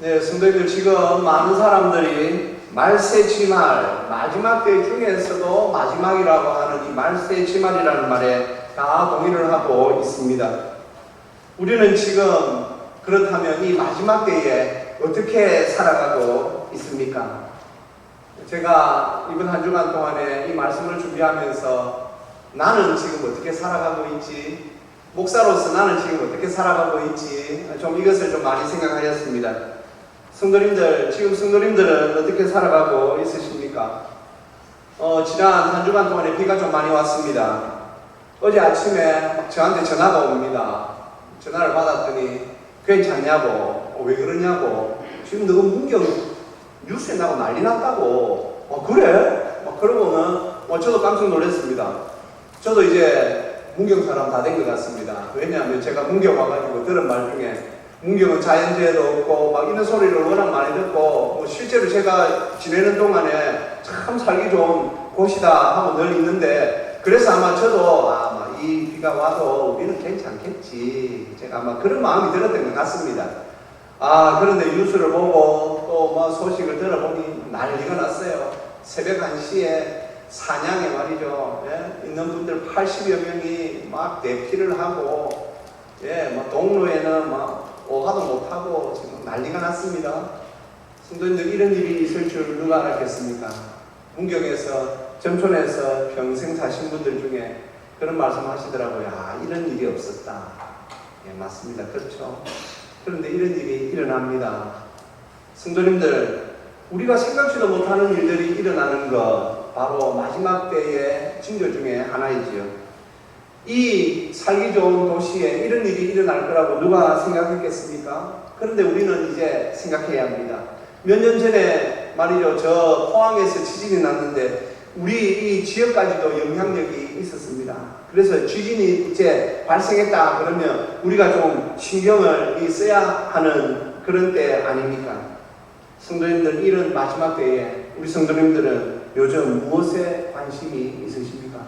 네, 성도님들, 지금 많은 사람들이 말세지말, 마지막 때 중에서도 마지막이라고 하는 이 말세지말이라는 말에 다 동의를 하고 있습니다. 우리는 지금 그렇다면 이 마지막 때에 어떻게 살아가고 있습니까? 제가 이번 한 주간 동안에 이 말씀을 준비하면서 나는 지금 어떻게 살아가고 있지? 목사로서 나는 지금 어떻게 살아가고 있지? 좀 이것을 좀 많이 생각하였습니다. 성도님들, 지금 성도님들은 어떻게 살아가고 있으십니까? 지난 한 주간 동안에 비가 좀 많이 왔습니다. 어제 아침에 저한테 전화가 옵니다. 전화를 받았더니 괜찮냐고, 왜 그러냐고, 지금 너무 문경 뉴스에 나고 난리 났다고, 그래? 그러고는 저도 깜짝 놀랐습니다. 저도 이제 문경 사람 다 된 것 같습니다. 왜냐하면 제가 문경 와가지고 들은 말 중에 문경은 자연재해도 없고 막 이런 소리를 워낙 많이 듣고 실제로 제가 지내는 동안에 참 살기 좋은 곳이다 하고 늘 있는데, 그래서 아마 저도 아마 이 비가 와도 우리는 괜찮겠지, 제가 아마 그런 마음이 들었던 것 같습니다. 그런데 뉴스를 보고 또 뭐 소식을 들어보니 난리가 났어요. 새벽 1시에 산양에 말이죠, 있는 분들 80여 명이 막 대피를 하고, 뭐 동로에는 막 오가도 못하고 지금 난리가 났습니다. 성도님들, 이런 일이 있을 줄 누가 알았겠습니까? 문경에서, 점촌에서 평생 사신 분들 중에 그런 말씀 하시더라고요. 이런 일이 없었다. 맞습니다. 그렇죠. 그런데 이런 일이 일어납니다. 성도님들, 우리가 생각지도 못하는 일들이 일어나는 것, 바로 마지막 때의 징조 중에 하나이지요. 이 살기 좋은 도시에 이런 일이 일어날 거라고 누가 생각했겠습니까? 그런데 우리는 이제 생각해야 합니다. 몇 년 전에 말이죠, 저 포항에서 지진이 났는데 우리 이 지역까지도 영향력이 있었습니다. 그래서 지진이 이제 발생했다 그러면 우리가 좀 신경을 써야 하는 그런 때 아닙니까? 성도님들, 이런 마지막 때에 우리 성도님들은 요즘 무엇에 관심이 있으십니까?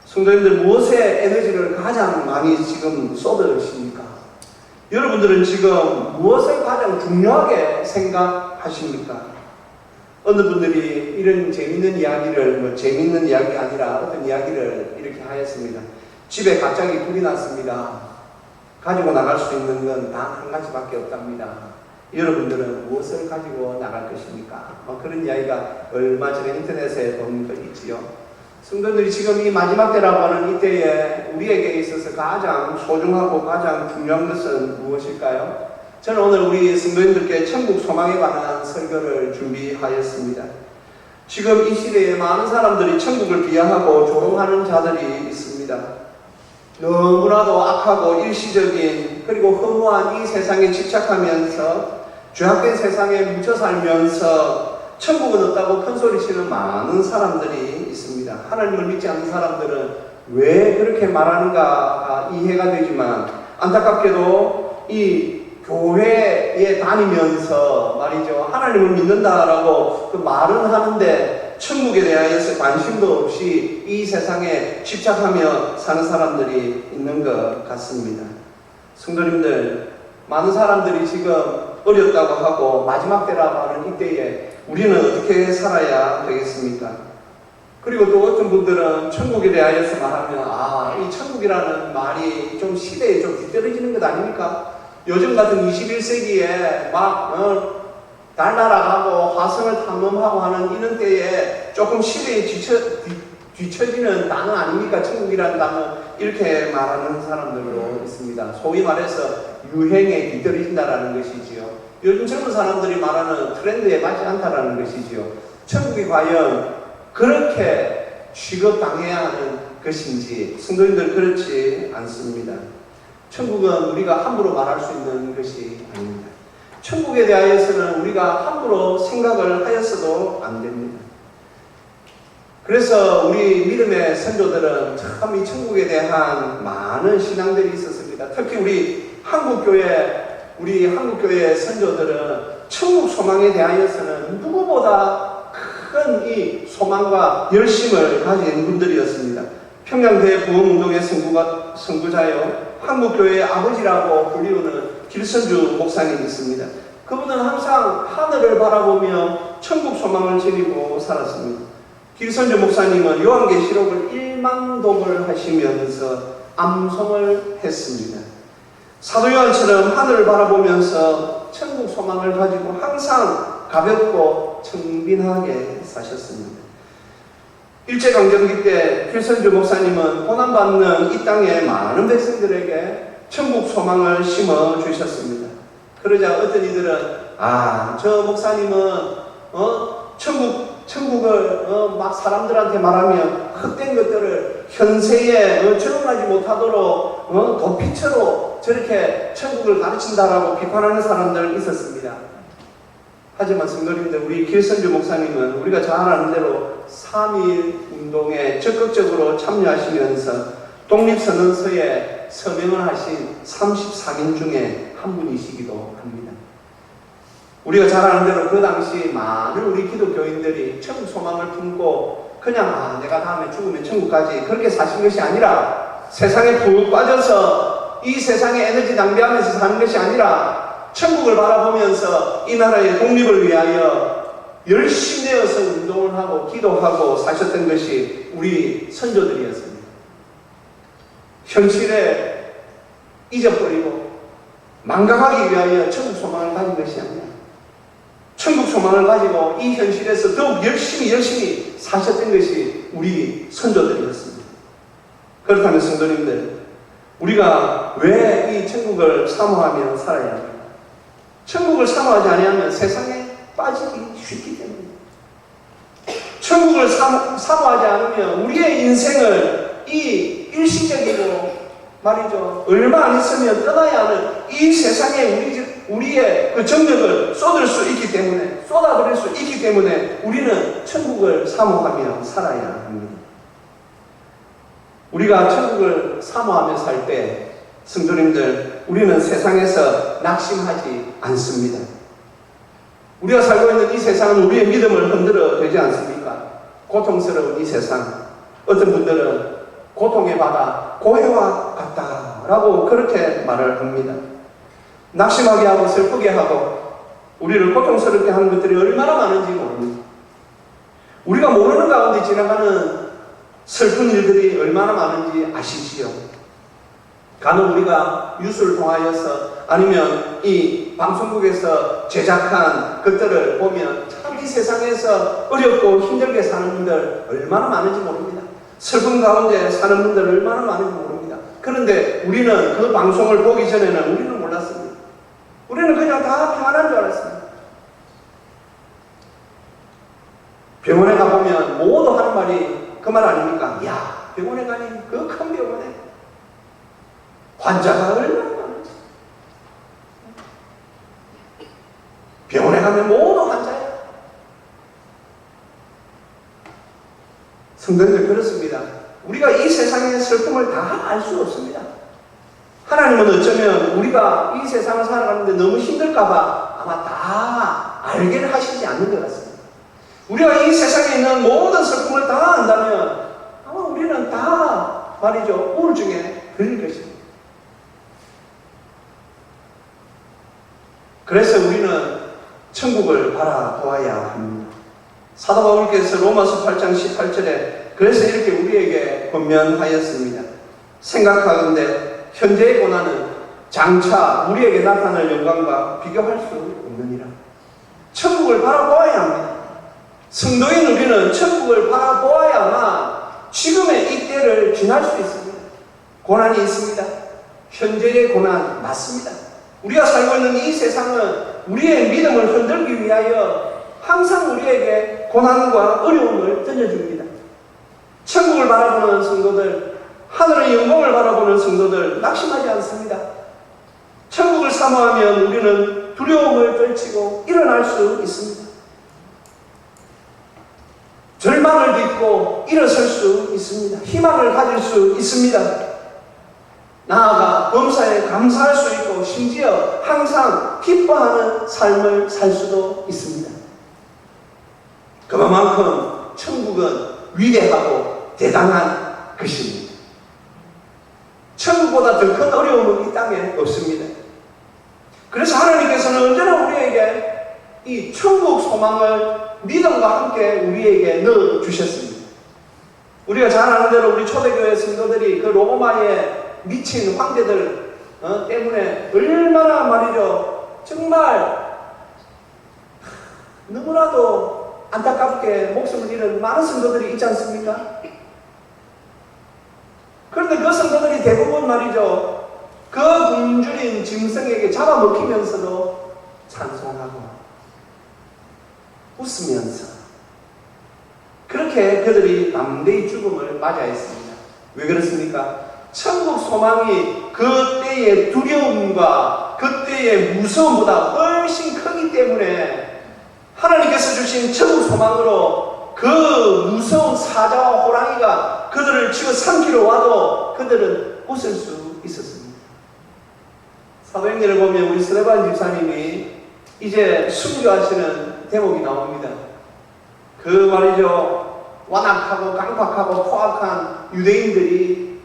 성도님들, 무엇에 에너지를 가장 많이 지금 쏟으십니까? 여러분들은 지금 무엇을 가장 중요하게 생각하십니까? 어느 분들이 이런 재밌는 이야기를, 재밌는 이야기가 아니라 어떤 이야기를 이렇게 하였습니다. 집에 갑자기 불이 났습니다. 가지고 나갈 수 있는 건 단 한 가지밖에 없답니다. 여러분들은 무엇을 가지고 나갈 것입니까? 그런 이야기가 얼마 전에 인터넷에 본 거 있지요. 성도들이 지금 이 마지막 때라고 하는 이때에 우리에게 있어서 가장 소중하고 가장 중요한 것은 무엇일까요? 저는 오늘 우리 성도님들께 천국 소망에 관한 설교를 준비하였습니다. 지금 이 시대에 많은 사람들이 천국을 비하하고 조롱하는 자들이 있습니다. 너무나도 악하고 일시적인, 그리고 허무한 이 세상에 집착하면서 죄악된 세상에 묻혀 살면서 천국은 없다고 큰소리치는 많은 사람들이 있습니다. 하나님을 믿지 않는 사람들은 왜 그렇게 말하는가 이해가 되지만, 안타깝게도 이 교회에 다니면서 말이죠, 하나님을 믿는다라고 그 말은 하는데 천국에 대하여서 관심도 없이 이 세상에 집착하며 사는 사람들이 있는 것 같습니다. 성도님들, 많은 사람들이 지금 어렵다고 하고 마지막 때라고 하는 이때에 우리는 어떻게 살아야 되겠습니까? 그리고 또 어떤 분들은 천국에 대하여서 말하면 이 천국이라는 말이 좀 시대에 좀 뒤떨어지는 것 아닙니까? 요즘 같은 21세기에 막 달나라하고 화성을 탐험하고 하는 이런 때에 조금 시대에 뒤처지는 단어 아닙니까? 천국이라는 단어, 이렇게 말하는 사람들도 있습니다. 소위 말해서 유행에 뒤떨어진다라는 것이지요. 요즘 젊은 사람들이 말하는 트렌드에 맞지 않다라는 것이지요. 천국이 과연 그렇게 취급당해야 하는 것인지, 성도님들, 그렇지 않습니다. 천국은 우리가 함부로 말할 수 있는 것이 아닙니다. 천국에 대하여서는 우리가 함부로 생각을 하였어도 안 됩니다. 그래서 우리 믿음의 선조들은 참 이 천국에 대한 많은 신앙들이 있었습니다. 특히 우리 한국교회 선조들은 천국 소망에 대하여서는 누구보다 큰 이 소망과 열심을 가진 분들이었습니다. 평양대 부흥운동의 선구자요, 한국교회의 아버지라고 불리우는 길선주 목사님이 있습니다. 그분은 항상 하늘을 바라보며 천국 소망을 지니고 살았습니다. 길선주 목사님은 요한계시록을 1만 독을 하시면서 암송을 했습니다. 사도 요한처럼 하늘을 바라보면서 천국 소망을 가지고 항상 가볍고 청빈하게 사셨습니다. 일제강점기 때 길선주 목사님은 고난받는 이 땅의 많은 백성들에게 천국 소망을 심어주셨습니다. 그러자 어떤 이들은 저 목사님은 천국을 막 사람들한테 말하면 헛된 것들을 현세에 적응하지 못하도록 도피처로 저렇게 천국을 가르친다라고 비판하는 사람들 있었습니다. 하지만 성도님들, 우리 길선주 목사님은 우리가 잘 아는 대로 3.1 운동에 적극적으로 참여하시면서 독립선언서에 서명을 하신 34인 중에 한 분이시기도 합니다. 우리가 잘 아는 대로 그 당시 많은 우리 기독교인들이 천국 소망을 품고 그냥 내가 다음에 죽으면 천국 가지 그렇게 사신 것이 아니라 세상에 푹 빠져서 이 세상에 에너지 낭비하면서 사는 것이 아니라 천국을 바라보면서 이 나라의 독립을 위하여 열심히 되어서 운동을 하고 기도하고 사셨던 것이 우리 선조들이었습니다. 현실에 잊어버리고 망각하기 위하여 천국 소망을 가진 것이 아니라 천국 소망을 가지고 이 현실에서 더욱 열심히 사셨던 것이 우리 선조들이었습니다. 그렇다면 성도님들, 우리가 왜 이 천국을 사모하며 살아야 합니까? 천국을 사모하지 아니하면 세상에 빠지기 쉽기 때문입니다. 천국을 사모하지 않으면 우리의 인생을 이 일시적이고 말이죠, 얼마 안 있으면 떠나야 하는 이 세상에 우리의 그 정력을 쏟을 수 있기 때문에, 쏟아버릴 수 있기 때문에 우리는 천국을 사모하며 살아야 합니다. 우리가 천국을 사모하며 살 때 성도님들, 우리는 세상에서 낙심하지 않습니다. 우리가 살고 있는 이 세상은 우리의 믿음을 흔들어 되지 않습니까? 고통스러운 이 세상, 어떤 분들은 고통의 바다 고해와 같다라고 그렇게 말을 합니다. 낙심하게 하고 슬프게 하고 우리를 고통스럽게 하는 것들이 얼마나 많은지 모릅니다. 우리가 모르는 가운데 지나가는 슬픈 일들이 얼마나 많은지 아시지요? 간혹 우리가 뉴스를 통하여서 아니면 이 방송국에서 제작한 것들을 보면 참 이 세상에서 어렵고 힘들게 사는 분들 얼마나 많은지 모릅니다. 슬픈 가운데 사는 분들 얼마나 많은지 모릅니다. 그런데 우리는 그 방송을 보기 전에는 우리는 몰랐습니다. 우리는 그냥 다 평안한 줄 알았습니다. 병원에 가보면 모두 하는 말이 그 말 아닙니까? 야, 병원에 가니 그 큰 병원에 환자가 얼마나 많은지. 병원에 가면 모두 환자야. 성도님들, 그렇습니다. 우리가 이 세상의 슬픔을 다 알 수 없습니다. 하나님은 어쩌면 우리가 이 세상을 살아가는데 너무 힘들까봐 아마 다 알게를 하시지 않는 것 같습니다. 우리가 이 세상에 있는 모든 슬픔을 다 안다면 아마 우리는 다 말이죠, 우울증에 걸릴 것입니다. 그래서 우리는 천국을 바라보아야 합니다. 사도 바울께서 로마서 8장 18절에 그래서 이렇게 우리에게 권면하였습니다. 생각하건대 현재의 고난은 장차 우리에게 나타날 영광과 비교할 수 없느니라. 천국을 바라보아야 합니다. 성도인 우리는 천국을 바라보아야만 지금의 이 때를 지날 수 있습니다. 고난이 있습니다. 현재의 고난 맞습니다. 우리가 살고 있는 이 세상은 우리의 믿음을 흔들기 위하여 항상 우리에게 고난과 어려움을 던져줍니다. 천국을 바라보는 성도들, 하늘의 영광을 바라보는 성도들 낙심하지 않습니다. 천국을 사모하면 우리는 두려움을 떨치고 일어날 수 있습니다. 절망을 딛고 일어설 수 있습니다. 희망을 가질 수 있습니다. 나아가 범사에 감사할 수 있고 심지어 항상 기뻐하는 삶을 살 수도 있습니다. 그만큼 천국은 위대하고 대단한 것입니다. 천국보다 더 큰 어려움은 이 땅에 없습니다. 그래서 하나님께서는 언제나 우리에게 이 천국 소망을 믿음과 함께 우리에게 넣어주셨습니다. 우리가 잘 아는 대로 우리 초대교회 성도들이 그 로마에 미친 황제들 때문에 얼마나 말이죠, 정말 너무나도 안타깝게 목숨을 잃은 많은 성도들이 있지 않습니까? 그런데 그 성도들이 대부분 말이죠, 그 굶주린 짐승에게 잡아먹히면서도 찬송하고 웃으면서 그렇게 그들이 남대의 죽음을 맞이했습니다. 왜 그렇습니까? 천국 소망이 그때의 두려움과 그때의 무서움보다 훨씬 크기 때문에 하나님께서 주신 천국 소망으로 그 무서운 사자와 호랑이가 그들을 치고 삼키러 와도 그들은 웃을 수 있었습니다. 사도행전을 보면 우리 스데반 집사님이 이제 순교하시는 대목이 나옵니다. 그 말이죠, 완악하고 깡박하고 포악한 유대인들이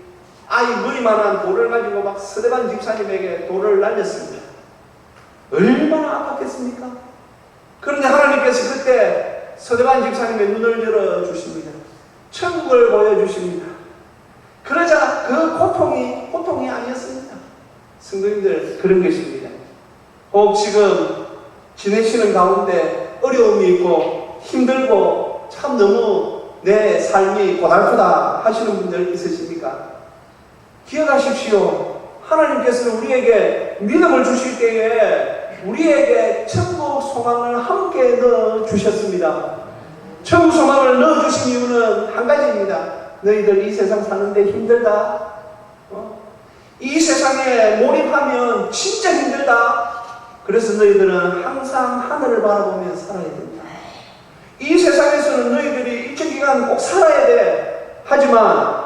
아이 무리만한 돌을 가지고 막 스데반 집사님에게 돌을 날렸습니다. 얼마나 아팠겠습니까? 그런데 하나님께서 그때 스데반 집사님의 눈을 열어주십니다. 천국을 보여주십니다. 그러자 그 고통이 아니었습니다. 성도님들, 그런 것입니다. 혹 지금 지내시는 가운데 어려움이 있고 힘들고 참 너무 내 삶이 고달프다 하시는 분들 있으십니까? 기억하십시오. 하나님께서는 우리에게 믿음을 주실 때에 우리에게 천국 소망을 함께 넣어주셨습니다. 천국 소망을 넣어주신 이유는 한 가지입니다. 너희들 이 세상 사는데 힘들다. 이 세상에 몰입하면 진짜 힘들다. 그래서 너희들은 항상 하늘을 바라보며 살아야 된다. 이 세상에서는 너희들이 일정 기간 꼭 살아야 돼. 하지만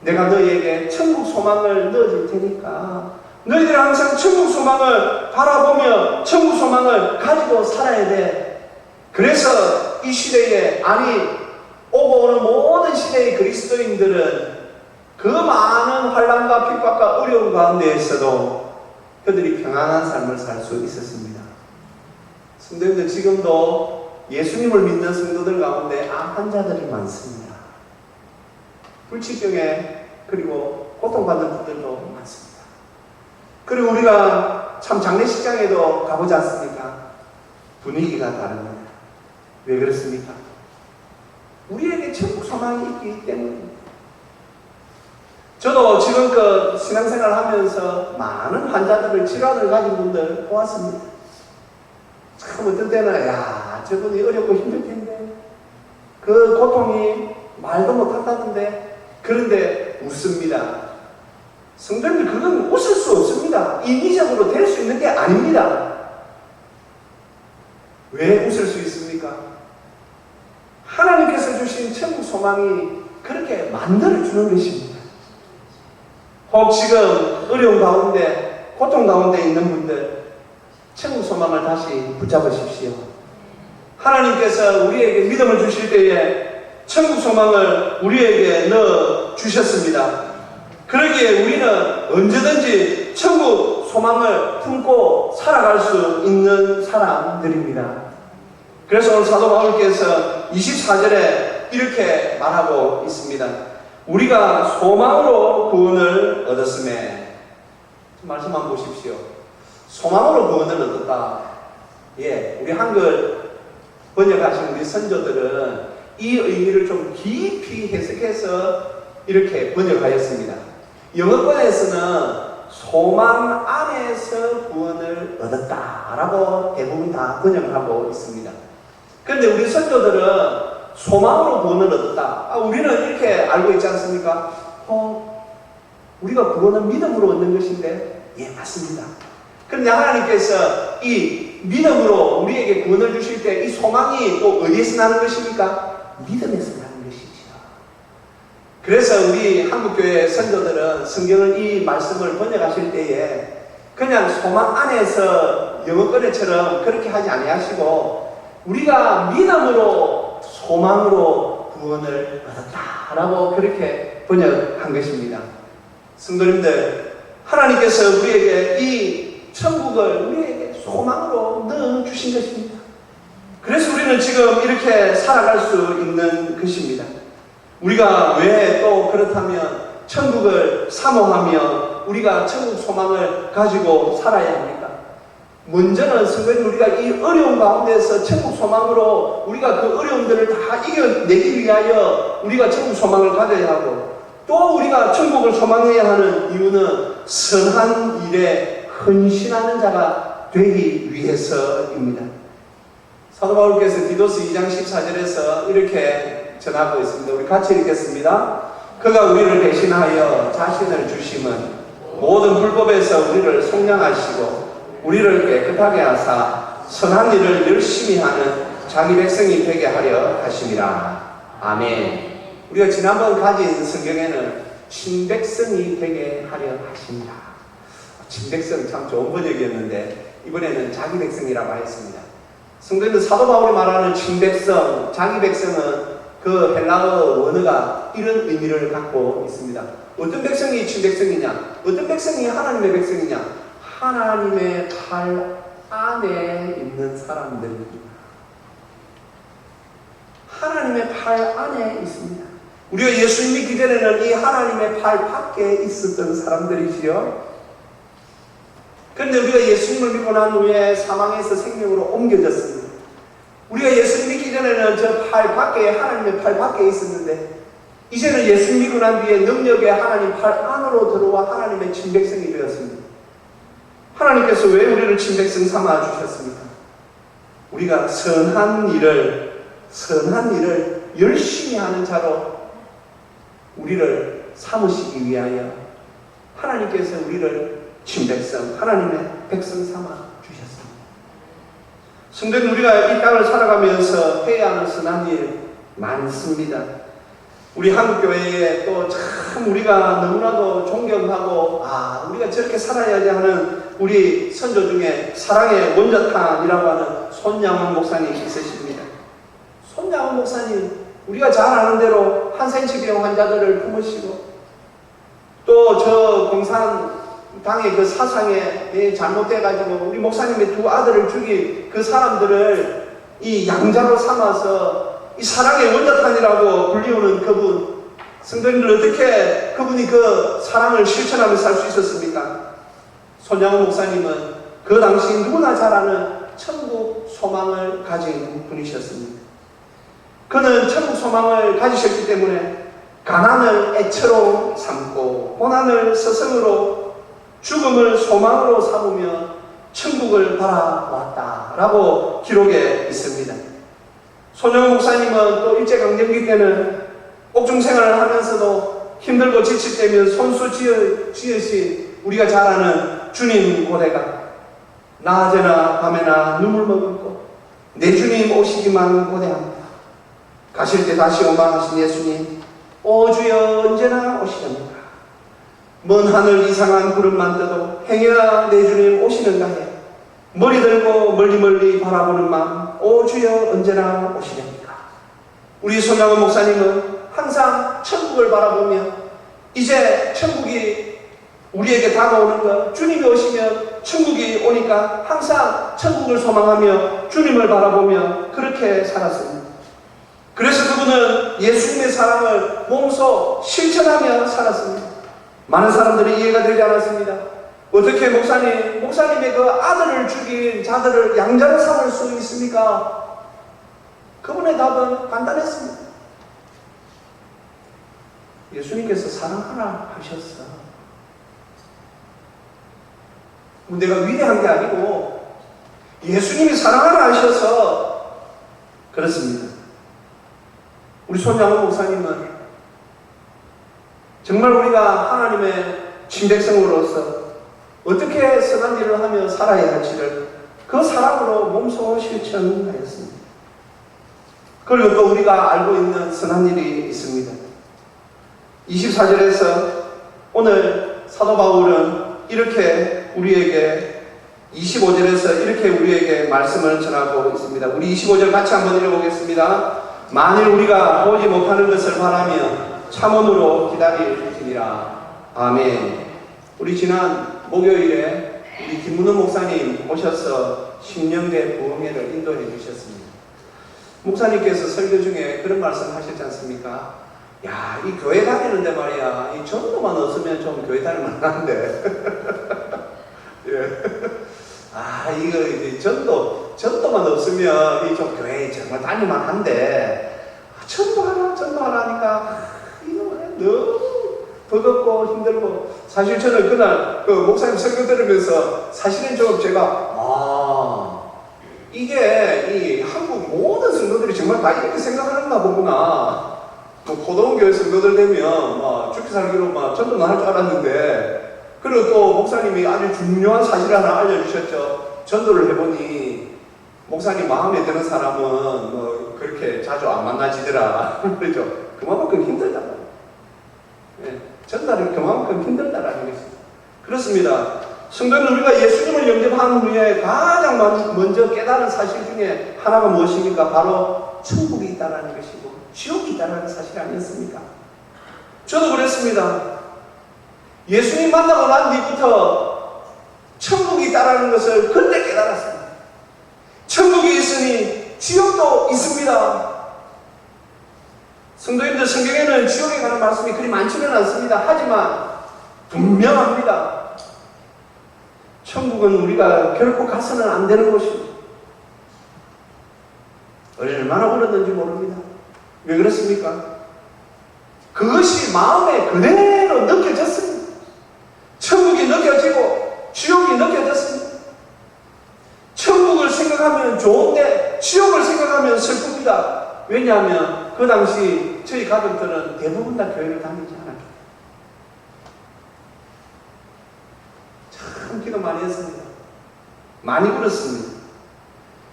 내가 너희에게 천국 소망을 넣어줄 테니까 너희들은 항상 천국 소망을 바라보며 천국 소망을 가지고 살아야 돼. 그래서 이 시대에, 아니 오고 오는 모든 시대의 그리스도인들은 그 많은 환난과 핍박과 어려움 가운데에서도 그들이 평안한 삶을 살 수 있었습니다. 성도님들, 지금도 예수님을 믿는 성도들 가운데 암 환자들이 많습니다. 불치병에 그리고 고통받는 분들도 많습니다. 그리고 우리가 참 장례식장에도 가보지 않습니까? 분위기가 다릅니다. 왜 그렇습니까? 우리에게 천국 소망이 있기 때문입니다. 저도 지금껏 신앙생활을 하면서 많은 환자들을, 질환을 가진 분들 보았습니다. 참 어떤 때는 야, 저분이 어렵고 힘들 텐데 그 고통이 말도 못한다는데, 그런데 웃습니다. 성도님들, 그건 웃을 수 없습니다. 인위적으로 될 수 있는 게 아닙니다. 왜 웃을 수 있습니까? 하나님께서 주신 천국 소망이 그렇게 만들어주는 것입니다. 혹 지금 어려운 가운데, 고통 가운데 있는 분들, 천국 소망을 다시 붙잡으십시오. 하나님께서 우리에게 믿음을 주실 때에 천국 소망을 우리에게 넣어 주셨습니다. 그러기에 우리는 언제든지 천국 소망을 품고 살아갈 수 있는 사람들입니다. 그래서 오늘 사도 바울께서 24절에 이렇게 말하고 있습니다. 우리가 소망으로 구원을 얻었음에, 말씀 한번 보십시오. 소망으로 구원을 얻었다. 예, 우리 한글 번역하신 우리 선조들은 이 의미를 좀 깊이 해석해서 이렇게 번역하였습니다. 영어권에서는 소망 안에서 구원을 얻었다라고 대부분 다 번역을 하고 있습니다. 그런데 우리 선조들은 소망으로 구원을 얻었다. 우리는 이렇게 알고 있지 않습니까? 우리가 구원은 믿음으로 얻는 것인데, 예, 맞습니다. 그런데 하나님께서 이 믿음으로 우리에게 구원을 주실 때 이 소망이 또 어디에서 나는 것입니까? 믿음에서 나는 것이죠. 그래서 우리 한국교회 선조들은 성경을, 이 말씀을 번역하실 때에 그냥 소망 안에서 영어권에처럼 그렇게 하지 아니하시고 우리가 믿음으로 소망으로 구원을 얻었다라고 그렇게 번역한 것입니다. 성도님들, 하나님께서 우리에게 이 천국을 우리에게 소망으로 넣어주신 것입니다. 그래서 우리는 지금 이렇게 살아갈 수 있는 것입니다. 우리가 왜 또 그렇다면 천국을 사모하며 우리가 천국 소망을 가지고 살아야 합니까? 먼저는 성도님, 우리가 이 어려운 가운데서 천국 소망으로 우리가 그 어려움들을 다 이겨내기 위하여 우리가 천국 소망을 가져야 하고, 또 우리가 천국을 소망해야 하는 이유는 선한 일에 헌신하는 자가 되기 위해서입니다. 사도 바울께서 디도스 2장 14절에서 이렇게 전하고 있습니다. 우리 같이 읽겠습니다. 그가 우리를 대신하여 자신을 주심은 모든 불법에서 우리를 속량하시고 우리를 깨끗하게 하사 선한 일을 열심히 하는 자기 백성이 되게 하려 하심이라. 아멘. 우리가 지난번 가진 성경에는 친백성이 되게 하려 하십니다. 친백성 참 좋은 번역이었는데 이번에는 자기 백성이라고 하였습니다. 성도님들, 사도 바울이 말하는 친백성, 자기 백성은 그 헬라어 원어가 이런 의미를 갖고 있습니다. 어떤 백성이 친백성이냐? 어떤 백성이 하나님의 백성이냐? 하나님의 팔 안에 있는 사람들입니다. 하나님의 팔 안에 있습니다. 우리가 예수 믿기 전에는 이 하나님의 팔 밖에 있었던 사람들이지요. 그런데 우리가 예수님을 믿고 난 후에 사망에서 생명으로 옮겨졌습니다. 우리가 예수 믿기 전에는 저 팔 밖에, 하나님의 팔 밖에 있었는데, 이제는 예수 믿고 난 뒤에 능력의 하나님 팔 안으로 들어와 하나님의 친백성이 되었습니다. 하나님께서 왜 우리를 친백성 삼아 주셨습니까? 우리가 선한 일을 열심히 하는 자로 우리를 삼으시기 위하여 하나님께서 우리를 친백성, 하나님의 백성 삼아 주셨습니다. 성도님, 우리가 이 땅을 살아가면서 해야 하는 선한 일 많습니다. 우리 한국교회에 또 참 우리가 너무나도 존경하고, 우리가 저렇게 살아야지 하는 우리 선조 중에 사랑의 원자탄이라고 하는 손양원 목사님 있으십니다. 손양원 목사님, 우리가 잘 아는 대로 한센치병 환자들을 품으시고, 또 저 공산당의 그 사상에 잘못돼가지고 우리 목사님의 두 아들을 죽인 그 사람들을 이 양자로 삼아서 이 사랑의 원자탄이라고 불리우는 그분, 성도님들, 어떻게 그분이 그 사랑을 실천하며 살 수 있었습니까? 손양원 목사님은 그 당시 누구나 잘 아는 천국 소망을 가진 분이셨습니다. 그는 천국 소망을 가지셨기 때문에 가난을 애처로 삼고 고난을 스승으로 죽음을 소망으로 삼으며 천국을 바라왔다라고 기록에 있습니다. 손영훈 목사님은 또 일제강점기 때는 옥중생활을 하면서도 힘들고 지칠 때면 손수 지으신 우리가 잘 아는 주님 고대가 낮에나 밤에나 눈물 머금고 내 주님 오시기만 고대합니다. 가실 때 다시 오마 하신 예수님, 오 주여 언제나 오시렵니까? 먼 하늘 이상한 구름만 떠도 행여나 내 주님 오시는가 해 머리 들고 멀리 바라보는 마음, 오 주여 언제나 오시렵니까? 우리 손양원 목사님은 항상 천국을 바라보며 이제 천국이 우리에게 다가오는 것, 주님이 오시면 천국이 오니까 항상 천국을 소망하며 주님을 바라보며 그렇게 살았습니다. 그래서 그분은 예수님의 사랑을 몸소 실천하며 살았습니다. 많은 사람들이 이해가 되지 않았습니다. 어떻게 목사님의 그 아들을 죽인 자들을 양자로 삼을 수 있습니까? 그분의 답은 간단했습니다. 예수님께서 사랑하라 하셨어. 내가 위대한 게 아니고 예수님이 사랑하라 하셔서 그렇습니다. 우리 손양원 목사님은 정말 우리가 하나님의 친백성으로서 어떻게 선한 일을 하며 살아야 할지를 그 사랑으로 몸소 실천하였습니다. 그리고 또 우리가 알고 있는 선한 일이 있습니다. 24절에서 오늘 사도 바울은 이렇게 우리에게 25절에서 이렇게 우리에게 말씀을 전하고 있습니다. 우리 25절 같이 한번 읽어보겠습니다. 만일 우리가 보지 못하는 것을 바라며 참음으로 기다릴지니라. 아멘. 우리 지난 목요일에 우리 김문호 목사님 오셔서 신령대 부흥회를 인도해 주셨습니다. 목사님께서 설교 중에 그런 말씀 하셨지 않습니까? 야, 이 교회 다니는데 말이야, 이 전도만 없으면 좀 교회 다니면 안 돼. 예. 아, 이거 이제 전도만 없으면 이 좀 교회 정말 다니면 한데, 전도하라 하니까, 이거 너무 버겁고 힘들고. 사실 저는 그날 그 목사님 설교 들으면서 사실은 좀 제가, 이게 이 한국 모든 성도들이 정말 다 이렇게 생각하는가 보구나. 뭐 고등교회 성도들 되면 막 죽기 살기로 막 전도는 할 줄 알았는데, 그리고 또 목사님이 아주 중요한 사실을 하나 알려주셨죠. 전도를 해보니 목사님 마음에 드는 사람은 뭐 그렇게 자주 안 만나지더라. 그렇죠? 그만큼 힘들다고. 네, 전달이 그만큼 힘들다라는 것입니다. 그렇습니다. 성도는 우리가 예수님을 영접한 후에 가장 먼저 깨달은 사실 중에 하나가 무엇입니까? 바로 천국이 있다는 것이고 지옥이 있다는 사실 아니었습니까? 저도 그랬습니다. 예수님 만나고 난 뒤부터 천국이 있다는 것을 그때 깨달았습니다. 천국이 있으니 지옥도 있습니다. 성도님들, 성경에는 지옥에 관한 말씀이 그리 많지는 않습니다. 하지만 분명합니다. 천국은 우리가 결코 가서는 안 되는 곳입니다. 얼마나 울었는지 모릅니다. 왜 그렇습니까? 그것이 마음에 그대로 느껴졌습니다. 천국이 느껴지고 지옥이 느껴졌습니다. 천국을 생각하면 좋은데 지옥을 생각하면 슬픕니다. 왜냐하면 그 당시 저희 가족들은 대부분 다 교회를 다니지 않았기 때문에 참 기도 많이 했습니다. 많이 울었습니다.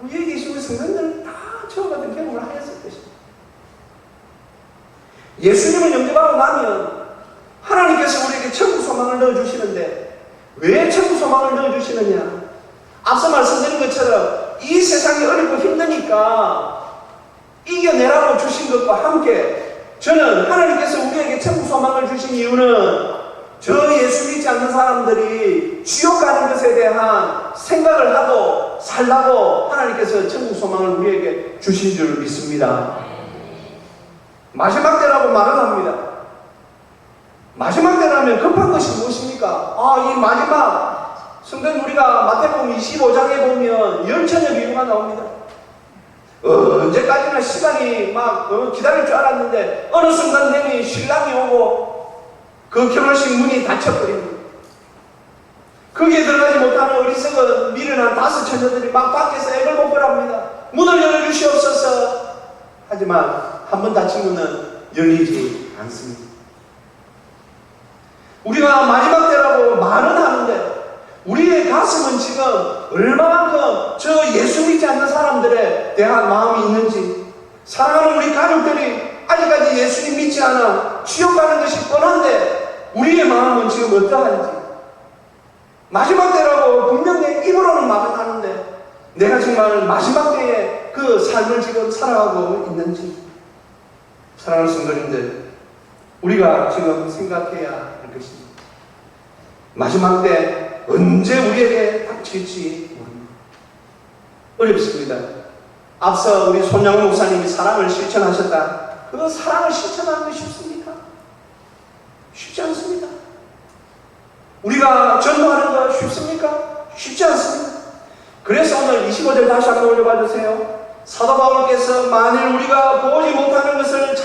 위에 계신 우리 성도님들은 다 저와 같은 경험을 하였을 것입니다. 예수님을 영접하고 나면 하나님께서 우리에게 천국 소망을 넣어주시는데 왜 천국 소망을 넣어주시느냐? 앞서 말씀드린 것처럼 이 세상이 어렵고 힘드니까 이겨내라고 주신 것과 함께 저는 하나님께서 우리에게 천국 소망을 주신 이유는 저 예수 믿지 않는 사람들이 지옥 가는 것에 대한 생각을 하고 살라고 하나님께서 천국 소망을 우리에게 주신 줄 믿습니다. 마지막 때라고 말을 합니다. 마지막 때라면 급한 것이 무엇입니까? 이 마지막 성경 우리가 마태복음 25장에 보면 연천의 비유가 나옵니다. 언제까지나 시간이 막 기다릴 줄 알았는데 어느 순간 되니 신랑이 오고 그 결혼식 문이 닫혀버립니다. 거기에 들어가지 못하는 어리석은 미련한 5 처녀들이 막 밖에서 애걸복걸합니다. 문을 열어주시옵소서. 하지만 한 번 닫힌 문은 열리지 않습니다. 우리가 마지막 때라고 말은 하는데 우리의 가슴은 지금 얼마만큼 저 예수 믿지 않는 사람들에 대한 마음이 있는지, 사랑하는 우리 가족들이 아직까지 예수님 믿지 않아 지옥 가는 것이 뻔한데 우리의 마음은 지금 어떠한지, 마지막 때라고 분명히 입으로는 말은 하는데 내가 정말 마지막 때에 그 삶을 지금 살아가고 있는지, 사랑하는 성도님들, 우리가 지금 생각해야 할 것입니다. 마지막 때 언제 우리에게 닥칠지 모릅니다. 어렵습니다. 앞서 우리 손양호 목사님이 사랑을 실천하셨다. 그 사랑을 실천하는 게 쉽습니까? 쉽지 않습니다. 우리가 전도하는 거 쉽습니까? 쉽지 않습니다. 그래서 오늘 25절 다시 한번 올려봐 주세요. 사도 바울께서 만일 우리가 보지 못하는 것을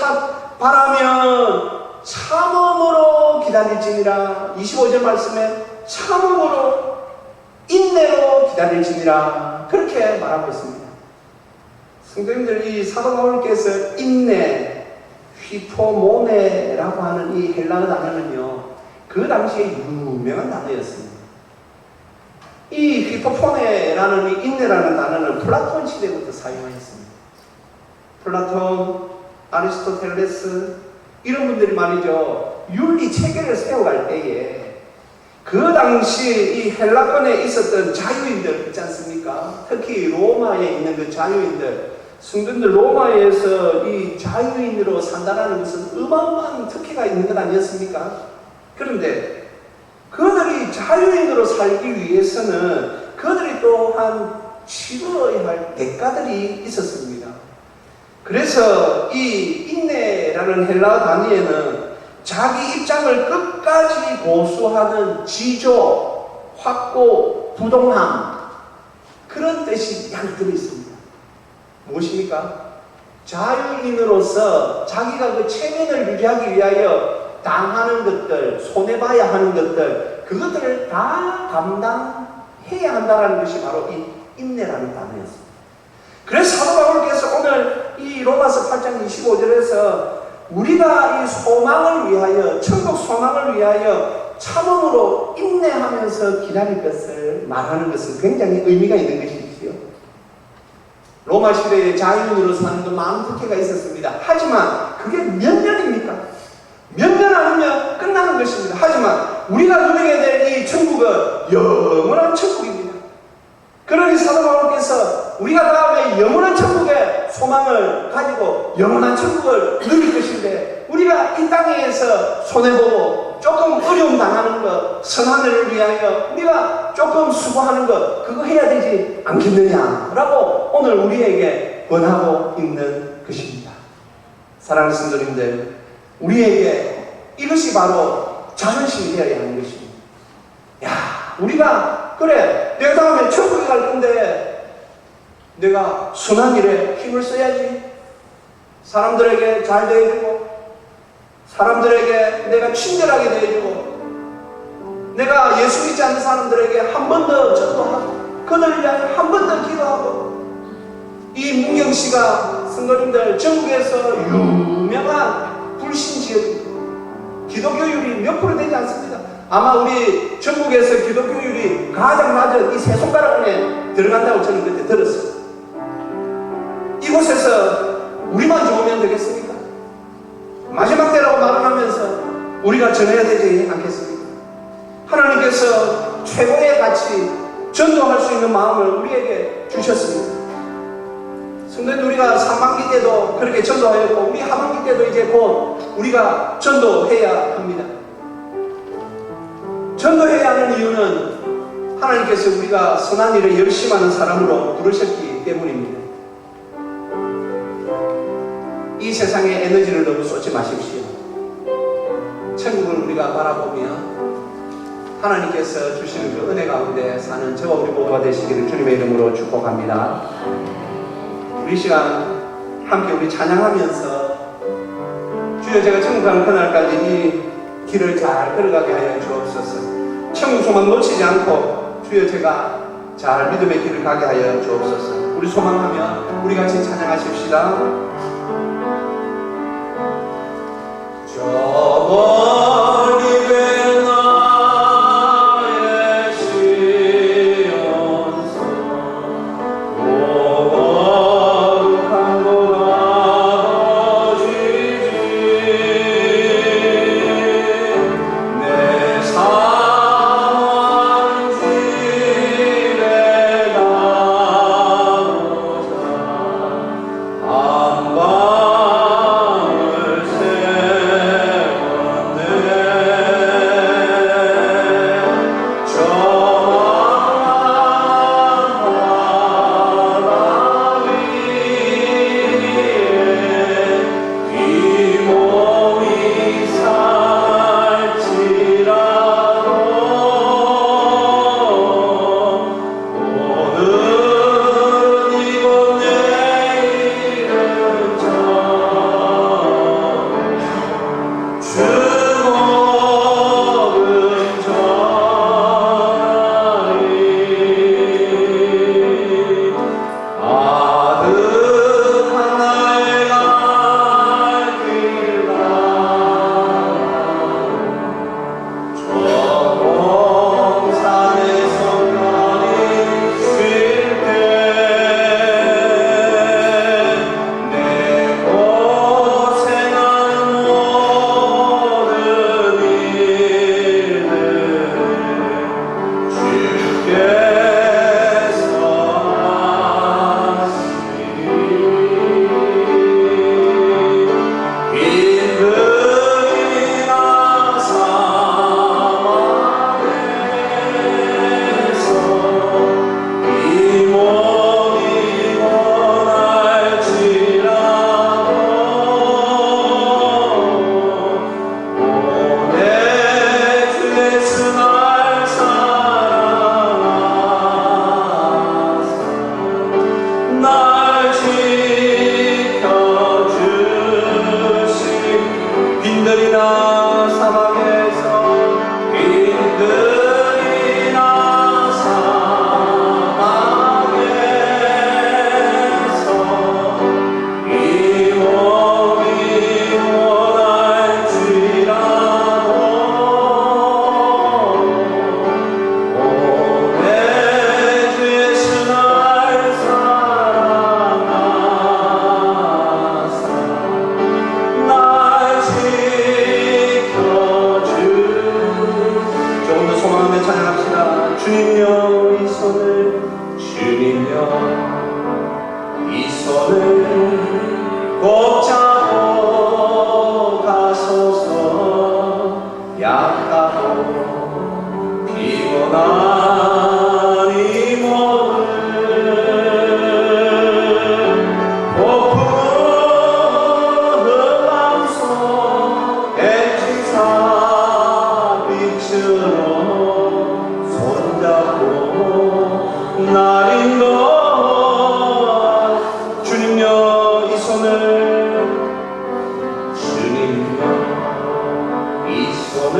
바라면 참음으로 기다릴지니라. 25절 말씀에 참음으로 인내로 기다릴지니라 그렇게 말하고 있습니다. 성도님들, 이 사도 바울께서 인내, 휘포모네라고 하는 이 헬라어 단어는요, 그 당시에 유명한 단어였습니다. 이 휘포포네라는 이 인내라는 단어는 플라톤 시대부터 사용하였습니다. 플라톤, 아리스토텔레스 이런 분들이 말이죠, 윤리 체계를 세워갈 때에 그 당시 이 헬라권에 있었던 자유인들 있지 않습니까? 특히 로마에 있는 그 자유인들, 성도님들, 로마에서 이 자유인으로 산다는 것은 어마어마한 특혜가 있는 것 아니었습니까? 그런데 그들이 그들이 자유인으로 살기 위해서는 그들이 또한 치러야 할 대가들이 있었습니다. 그래서 이 인내라는 헬라어 단위에는 자기 입장을 끝까지 고수하는 지조, 확고, 부동함, 그런 뜻이 양 들어 있습니다. 무엇입니까? 자유인으로서 자기가 그 체면을 유지하기 위하여 당하는 것들, 손해봐야 하는 것들, 그것들을 다 감당해야 한다는 것이 바로 이 인내라는 단어였습니다. 그래서 사도 바울께서 오늘 이 로마서 8장 25절에서 우리가 이 소망을 위하여, 천국 소망을 위하여 참음으로 인내하면서 기다릴 것을 말하는 것은 굉장히 의미가 있는 것이지요. 로마 시대에 자유인으로 사는 건 많은 특혜가 있었습니다. 하지만 그게 몇 년입니까? 몇 년 하면 끝나는 것입니다. 하지만 우리가 누리게 될 이 천국은 영원한 천국입니다. 그러니 사도 바울께서 우리가 다음에 영원한 천국의 소망을 가지고 영원한 천국을 누릴 것인데, 우리가 이 땅에서 손해보고 조금 어려움 당하는 것, 선하늘을 위하여 우리가 조금 수고하는 것, 그거 해야 되지 않겠느냐라고 오늘 우리에게 권하고 있는 것입니다. 사랑하는 성도님들, 우리에게 이것이 바로 자존심이 되어야 하는 것입니다. 야, 우리가 그래, 내가 다음에 천국에 갈 건데 내가 선한 일에 힘을 써야지. 사람들에게 잘 대해주고, 사람들에게 내가 친절하게 대해주고, 내가 예수 믿지 않는 사람들에게 한 번 더 전도하고, 그들 위하여 한 번 더 기도하고. 이 문경시가 성도님들 전국에서 유명한 불신 지역입니다. 기독교율이 몇 프로 되지 않습니다. 아마 우리 전국에서 기독교율이 가장 낮은 이 세 손가락 안에 들어간다고 저는 그때 들었어요. 이곳에서 우리만 좋으면 되겠습니까? 마지막 때라고 말하면서 우리가 전해야 되지 않겠습니까? 하나님께서 최고의 가치, 전도할 수 있는 마음을 우리에게 주셨습니다. 성도님, 우리가 상반기 때도 그렇게 전도하였고, 우리 하반기 때도 이제 곧 우리가 전도해야 합니다. 전도해야 하는 이유는 하나님께서 우리가 선한 일에 열심하는 사람으로 부르셨기 때문입니다. 이 세상에 에너지를 너무 쏟지 마십시오. 천국을 우리가 바라보며 하나님께서 주시는 그 은혜 가운데 사는 저와 우리 모두가 되시기를 주님의 이름으로 축복합니다. 우리 시간 함께 우리 찬양하면서 주여, 제가 천국 가는 그날까지 이 길을 잘 걸어가게 하여 주옵소서. 천국 소망 놓치지 않고 주여, 제가 잘 믿음의 길을 가게 하여 주옵소서. 우리 소망하며 우리 같이 찬양하십시다. 저 멀리 된 나의 시온산, 고거룩한 곳 아버지지, 내 사모하는 집에 가보자. 안방을 세웠네. 이 손을 꼭 잡고 가소서. 약하고 피곤한 이 몸을 폭풍 흑암속 엣지사 빛으로 손잡고 날 인도하. 주님여 이 손을, 주님여 이 손을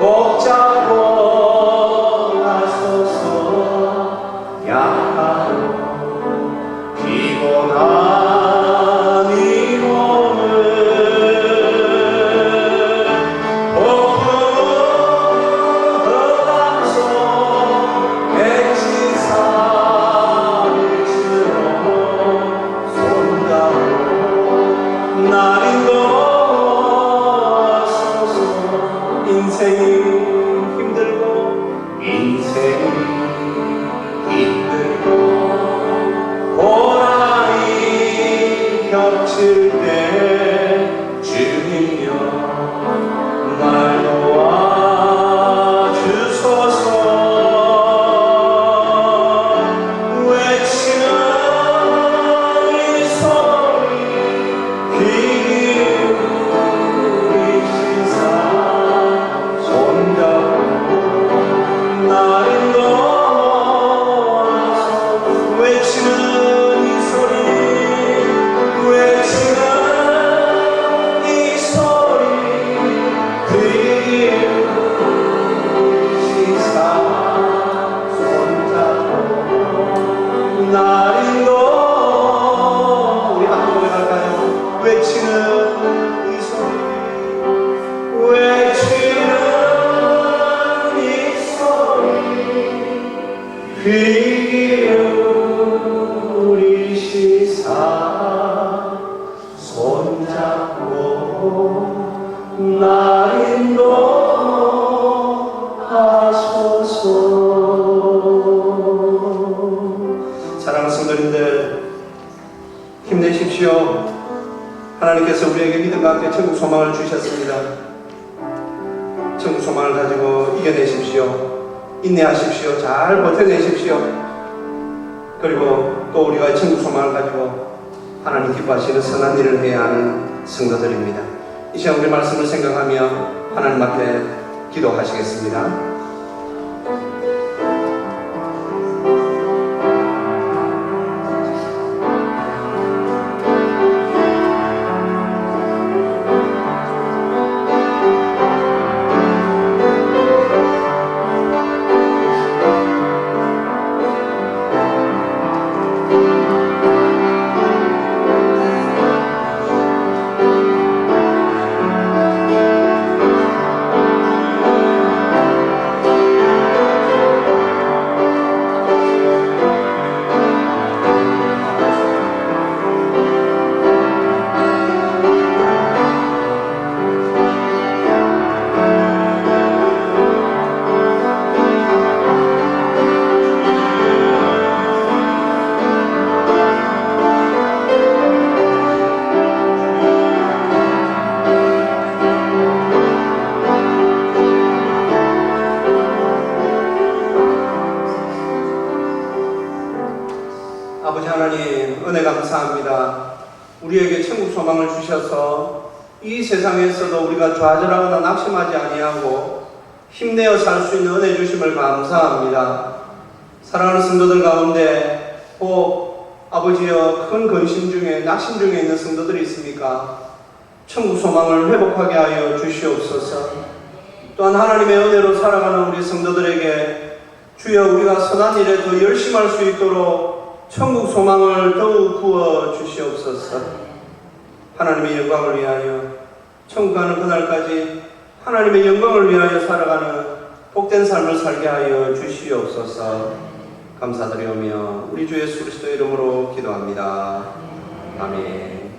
꼭 잡고 가소서. 약하고 피곤한 이 몸을 폭풍 흑암속 엣지사 빛으로 손잡고 날 인도하소서. 인생이 힘들고 고난이 겹칠 때 주님여 날 도와주소서. 외치는 이 소리 귀 기울이시사 손잡고 날 인도하소서. 외치는 이 소리, 외치는 이 소리 귀 기울이시사 손잡고 날 인도. 우리 한번 고백할까요? 외치는 이 소리, 외치는 이 소리 귀 기울이시사 손잡고 날 인도하소서. 사랑하는 성도님들, 힘내십시오. 하나님께서 우리에게 믿음과 함께 천국 소망을 주셨습니다. 천국 소망을 가지고 이겨내십시오. 인내하십시오. 잘 버텨내십시오. 그리고 또 우리가 천국 소망을 가지고 하나님 기뻐하시는 선한 일을 해야 하는 성도들입니다. 이 시간 우리 말씀을 생각하며 하나님 앞에 기도하시겠습니다. 아버지 하나님, 은혜 감사합니다. 우리에게 천국 소망을 주셔서 이 세상에서도 우리가 좌절하거나 낙심하지 아니하고 힘내어 살 수 있는 은혜 주심을 감사합니다. 사랑하는 성도들 가운데 혹 아버지여 큰 근심 중에 낙심 중에 있는 성도들이 있습니까? 천국 소망을 회복하게 하여 주시옵소서. 또한 하나님의 은혜로 살아가는 우리 성도들에게 주여 우리가 선한 일에 더 열심히 할 수 있도록 천국 소망을 더욱 부어 주시옵소서. 하나님의 영광을 위하여 천국 가는 그날까지 하나님의 영광을 위하여 살아가는 복된 삶을 살게 하여 주시옵소서. 감사드리오며 우리 주 예수 그리스도의 이름으로 기도합니다. 아멘.